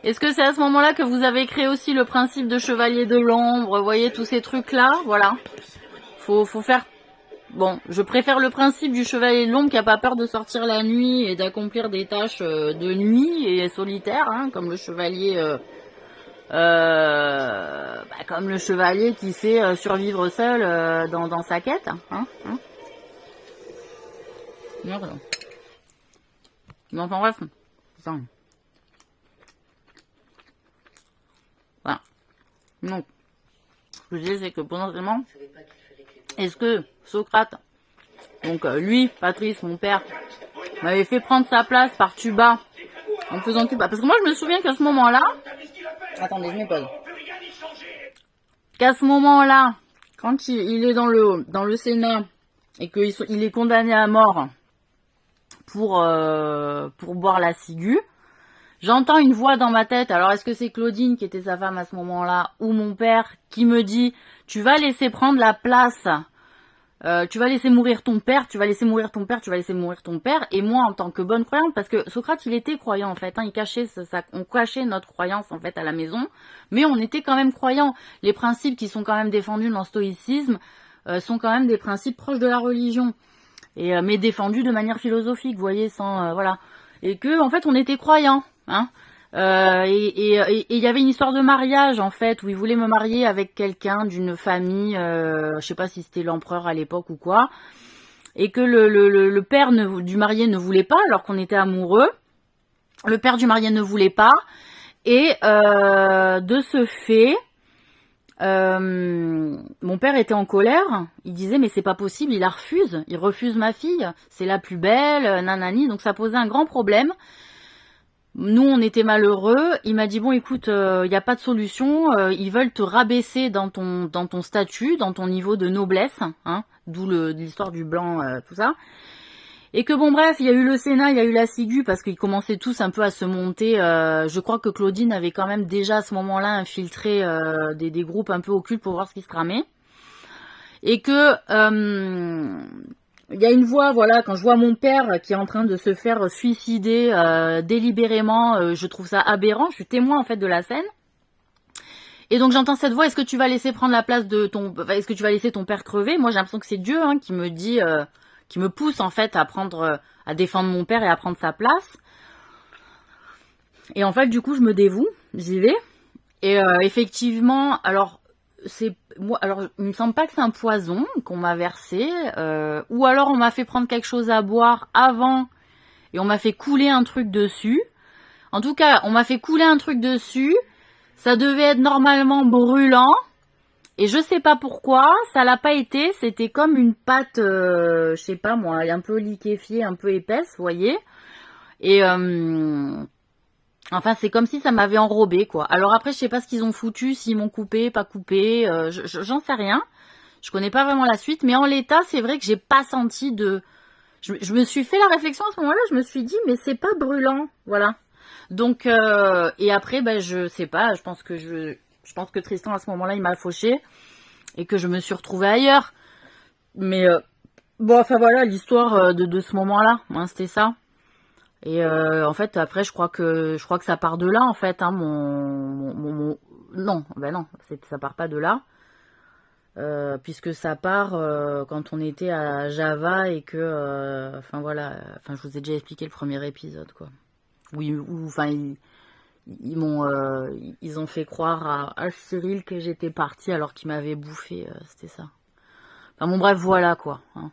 Est-ce que c'est à ce moment-là que vous avez créé aussi le principe de chevalier de l'ombre? Vous voyez, tous ces trucs-là, voilà. Faut faire... Bon, je préfère le principe du chevalier de l'ombre qui a pas peur de sortir la nuit et d'accomplir des tâches de nuit et solitaires, hein, comme le chevalier... comme le chevalier qui sait survivre seul dans sa quête. Hein. Merde. Mais enfin bref. Putain. Voilà. Donc, ce que je dis, c'est que potentiellement, est-ce que Socrate, donc lui, Patrice, mon père, m'avait fait prendre sa place par Tuba, en faisant Tuba. Parce que moi, je me souviens qu'à ce moment-là... Attendez, je me pose. Qu'à ce moment-là, quand il est dans le Sénat, et qu'il est condamné à mort pour boire la ciguë, j'entends une voix dans ma tête. Alors, est-ce que c'est Claudine qui était sa femme à ce moment-là, ou mon père, qui me dit « Tu vas laisser prendre la place, tu vas laisser mourir ton père, tu vas laisser mourir ton père, tu vas laisser mourir ton père. » Et moi, en tant que bonne croyante, parce que Socrate, il était croyant, en fait. Hein, on cachait notre croyance, en fait, à la maison. Mais on était quand même croyants. Les principes qui sont quand même défendus dans le stoïcisme sont quand même des principes proches de la religion. Mais défendus de manière philosophique, vous voyez, sans... voilà. Et que, en fait, on était croyants. Hein. Et il y avait une histoire de mariage en fait où il voulait me marier avec quelqu'un d'une famille, je sais pas si c'était l'empereur à l'époque ou quoi, et que le père du marié ne voulait pas alors qu'on était amoureux. Le père du marié ne voulait pas et de ce fait, mon père était en colère. Il disait mais c'est pas possible, il refuse ma fille, c'est la plus belle, nanani. Donc ça posait un grand problème. Nous, on était malheureux. Il m'a dit, bon, écoute, il n'y a pas de solution. Ils veulent te rabaisser dans ton statut, dans ton niveau de noblesse. Hein, d'où l'histoire du blanc, tout ça. Et que bon, bref, il y a eu le Sénat, il y a eu la ciguë, parce qu'ils commençaient tous un peu à se monter. Je crois que Claudine avait quand même déjà à ce moment-là infiltré des groupes un peu occultes pour voir ce qui se tramait. Et que... il y a une voix, voilà, quand je vois mon père qui est en train de se faire suicider délibérément, je trouve ça aberrant. Je suis témoin en fait de la scène. Et donc j'entends cette voix, est-ce que tu vas laisser prendre la place de est-ce que tu vas laisser ton père crever? Moi j'ai l'impression que c'est Dieu hein, qui me dit, qui me pousse en fait à défendre mon père et à prendre sa place. Et en fait du coup je me dévoue, j'y vais. Et effectivement, alors il me semble pas que c'est un poison qu'on m'a versé, ou alors on m'a fait prendre quelque chose à boire avant et on m'a fait couler un truc dessus. En tout cas, on m'a fait couler un truc dessus. Ça devait être normalement brûlant et je sais pas pourquoi, ça l'a pas été. C'était comme une pâte, je sais pas moi, un peu liquéfiée, un peu épaisse, vous voyez. Et enfin, c'est comme si ça m'avait enrobé, quoi. Alors après, je sais pas ce qu'ils ont foutu, s'ils m'ont coupé, pas coupé, j'en sais rien. Je connais pas vraiment la suite, mais en l'état, c'est vrai que j'ai pas senti de... Je me suis fait la réflexion à ce moment-là, je me suis dit, mais c'est pas brûlant, voilà. Donc, et après, ben, je sais pas, je pense que Tristan, à ce moment-là, il m'a fauché, et que je me suis retrouvée ailleurs. Mais, bon, enfin voilà, l'histoire de ce moment-là, hein, c'était ça. Et en fait, après, je crois que ça part de là, en fait. Hein, non, ben non, ça part pas de là, puisque ça part quand on était à Java et que, enfin voilà, enfin je vous ai déjà expliqué le premier épisode, quoi. Oui, enfin ils ont fait croire à Cyril que j'étais partie alors qu'il m'avait bouffé, c'était ça. Enfin bon bref, voilà quoi. Hein.